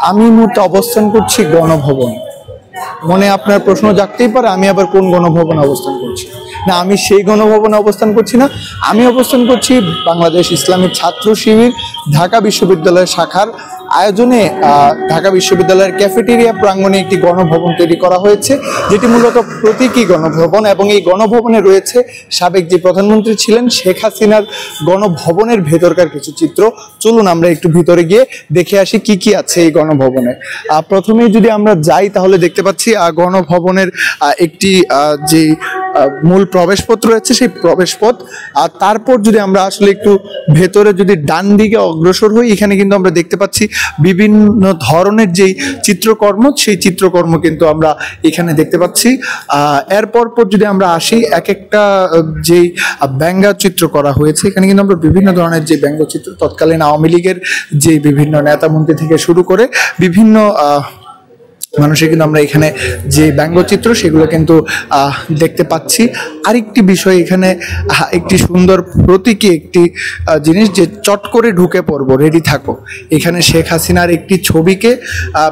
আমি এই মুহূর্তে অবস্থান করছি গণভবন। মনে আপনার প্রশ্ন জাগতেই পারে আমি আবার কোন গণভবনে অবস্থান করছি। না, আমি সেই গণভবনে অবস্থান করছি না, আমি অবস্থান করছি বাংলাদেশ ইসলামী ছাত্র শিবির ঢাকা বিশ্ববিদ্যালয় শাখার আয়োজনে ঢাকা বিশ্ববিদ্যালয়ের ক্যাফেটেরিয়া প্রাঙ্গণে একটি গণভবন তৈরি করা হয়েছে, যেটি মূলত প্রতীকী গণভবন। এবং এই গণভবনে রয়েছে সাবেক যে প্রধানমন্ত্রী ছিলেন শেখ হাসিনার গণভবনের ভেতরকার কিছু চিত্র। চলুন আমরা একটু ভিতরে গিয়ে দেখে আসি কি কি আছে এই গণভবনে। প্রথমেই যদি আমরা যাই তাহলে দেখতে পাচ্ছি গণভবনের একটি যে মূল প্রবেশপথ রয়েছে সেই প্রবেশপথ। আর তারপর যদি আমরা আসলে একটু ভেতরে যদি ডান দিকে অগ্রসর হই, এখানে কিন্তু আমরা দেখতে পাচ্ছি বিভিন্ন ধরনের যেই চিত্রকর্ম, সেই চিত্রকর্ম কিন্তু আমরা এখানে দেখতে পাচ্ছি। এরপর যদি আমরা আসি, এক একটা যেই ব্যঙ্গচিত্র করা হয়েছে, এখানে কিন্তু আমরা বিভিন্ন ধরনের যে ব্যঙ্গচিত্র তৎকালীন আওয়ামী লীগের যে বিভিন্ন নেতা মন্ত্রী থেকে শুরু করে বিভিন্ন মানুষের কিন্তু আমরা এখানে যে ব্যঙ্গচিত্র সেগুলো কিন্তু দেখতে পাচ্ছি। আরেকটি বিষয়, এখানে একটি সুন্দর প্রতীকী একটি জিনিস, যে চট করে ঢুকে পড়বো, রেডি থাকো। এখানে শেখ হাসিনার একটি ছবিকে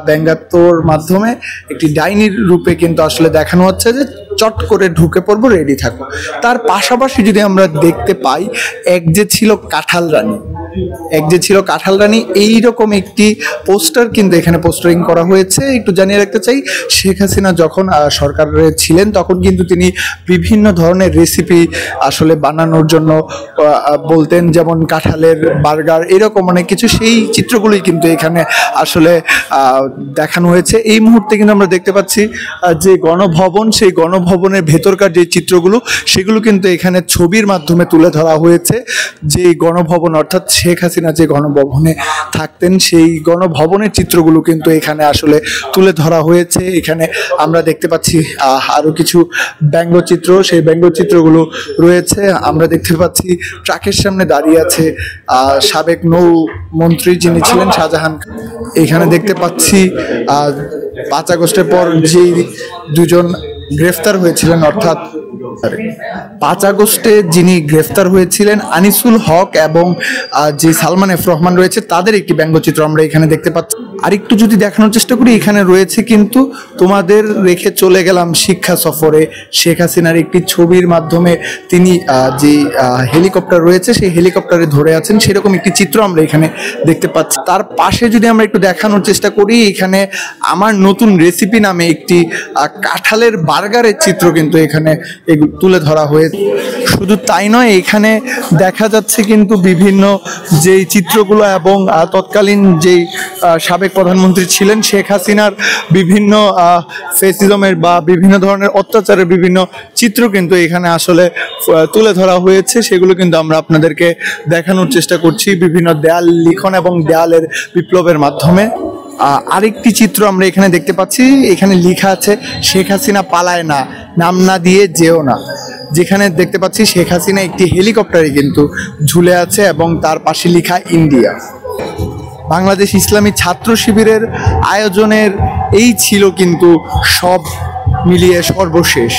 ব্যঙ্গাত্মর মাধ্যমে একটি ডাইনির রূপে কিন্তু আসলে দেখানো হচ্ছে যে চট করে ঢুকে পড়বো, রেডি থাকো। তার পাশাপাশি যদি আমরা দেখতে পাই, এক যে ছিল কাঁঠাল রানী, এইরকম একটি পোস্টার কিন্তু এখানে পোস্টারিং করা হয়েছে। একটু জানিয়ে রাখতে চাই, শেখ হাসিনা যখন সরকারে ছিলেন তখন কিন্তু তিনি বিভিন্ন ধরনের রেসিপি আসলে বানানোর জন্য বলতেন, যেমন কাঁঠালের বার্গার, এরকম অনেক কিছু। সেই চিত্রগুলোই কিন্তু এখানে আসলে দেখানো হয়েছে। এই মুহূর্তে কিন্তু আমরা দেখতে পাচ্ছি যে গণভবন, সেই গণভবনের ভেতরকার যে চিত্রগুলো সেগুলো কিন্তু এখানে ছবির মাধ্যমে তুলে ধরা হয়েছে। যে গণভবন, অর্থাৎ শেখ হাসিনা যে গণভবনে থাকতেন, সেই গণভবনের চিত্রগুলো কিন্তু এখানে আসলে তুলে ধরা হয়েছে। এখানে আমরা দেখতে পাচ্ছি আরো কিছু ব্যঙ্গচিত্র, সেই ব্যঙ্গচিত্রগুলো রয়েছে। আমরা দেখতে পাচ্ছি ট্রাকের সামনে দাঁড়িয়ে আছে সাবেক নৌ মন্ত্রী যিনি ছিলেন শাহজাহান। এখানে দেখতে পাচ্ছি 5 আগস্টের পর যে দুজন গ্রেফতার হয়েছিলেন, অর্থাৎ 5 আগস্টে যিনি গ্রেফতার হয়েছিলেন আনিসুল হক এবং যে সালমান এফ রহমান রয়েছে, তাদের একটি ব্যঙ্গচিত্র আমরা এখানে দেখতে পাচ্ছি। আরেকটু যদি দেখানোর চেষ্টা করি, এখানে রয়েছে কিন্তু তোমাদের রেখে চলে গেলাম শিক্ষা সফরে, শেখ হাসিনার একটি ছবির মাধ্যমে তিনি যে হেলিকপ্টার রয়েছে সেই হেলিকপ্টারে ধরে আছেন, সেরকম একটি চিত্র আমরা এখানে দেখতে পাচ্ছি। তার পাশে যদি আমরা একটু দেখানোর চেষ্টা করি, এখানে আমার নতুন রেসিপি নামে একটি কাঁঠালের বার্গারের চিত্র কিন্তু এখানে তুলে ধরা হয়েছে। শুধু তাই নয়, এখানে দেখা যাচ্ছে কিন্তু বিভিন্ন যেই চিত্রগুলো এবং তৎকালীন যেই সাবেক প্রধানমন্ত্রী ছিলেন শেখ হাসিনার বিভিন্ন ফেসিজমের বা বিভিন্ন ধরনের অত্যাচারের বিভিন্ন চিত্র কিন্তু এখানে আসলে তুলে ধরা হয়েছে। সেগুলো কিন্তু আমরা আপনাদেরকে দেখানোর চেষ্টা করছি বিভিন্ন দেয়াল লিখন এবং দেয়ালের বিপ্লবের মাধ্যমে। আরেকটি চিত্র আমরা এখানে দেখতে পাচ্ছি, এখানে লেখা আছে শেখ হাসিনা পালায় না, নাম না দিয়ে যেও না। যেখানে দেখতে পাচ্ছি শেখ হাসিনা একটি হেলিকপ্টারে কিন্তু ঝুলে আছে এবং তার পাশে লেখা ইন্ডিয়া। বাংলাদেশ ইসলামী ছাত্র শিবিরের আয়োজনের এই ছিল কিন্তু সব মিলিয়ে সর্বশেষ।